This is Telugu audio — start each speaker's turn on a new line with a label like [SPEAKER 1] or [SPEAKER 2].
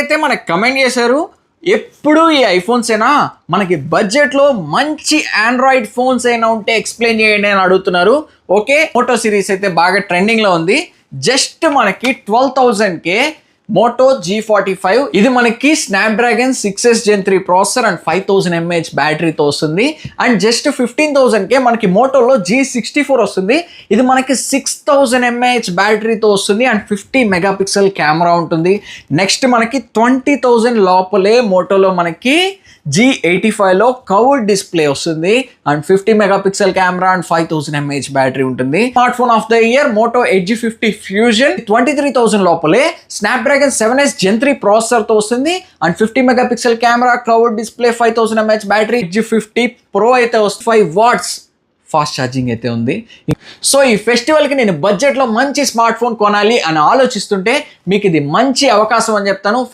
[SPEAKER 1] అయితే మనకి కమెంట్ చేశారు ఎప్పుడు ఈ ఐఫోన్స్ ఏనా, మనకి బడ్జెట్లో మంచి ఆండ్రాయిడ్ ఫోన్స్ అయినా ఉంటే ఎక్స్ప్లెయిన్ చేయండి అని అడుగుతున్నారు. ఓకే, మోటో సిరీస్ అయితే బాగా ట్రెండింగ్లో ఉంది. జస్ట్ మనకి 12,000కే మోటో G45, ఇది మనకి Snapdragon 6S Gen 3 processor and 5000 mAh బ్యాటరీతో వస్తుంది. అండ్ జస్ట్ 15,000కే మనకి మోటోలో G64 వస్తుంది. ఇది మనకి 6000 mAh బ్యాటరీతో వస్తుంది అండ్ 50 మెగాపిక్సెల్ కెమెరా ఉంటుంది. నెక్స్ట్ మనకి 20,000 లోపలే మోటోలో మనకి G85లో కర్వ్డ్ డిస్ప్లే వస్తుంది and 50 megapixel camera and 5000 mAh battery ఉంటుంది. Smartphone of the year Moto Edge 50 fusion 23,000 లోపలే స్నాప్డ్రాగన్ 7S Gen 3 ప్రాసెసర్ తో వస్తుంది and 50 megapixel camera, curved display, 5000 mAh battery. Edge 50 Pro అయితే వస్తుంది 5 watts ఫాస్ట్ ఛార్జింగ్ అయితే ఉంది. సో ఈ ఫెస్టివల్కి నేను బడ్జెట్లో మంచి స్మార్ట్ ఫోన్ కొనాలి అని ఆలోచిస్తుంటే మీకు ఇది మంచి అవకాశం అని చెప్తాను.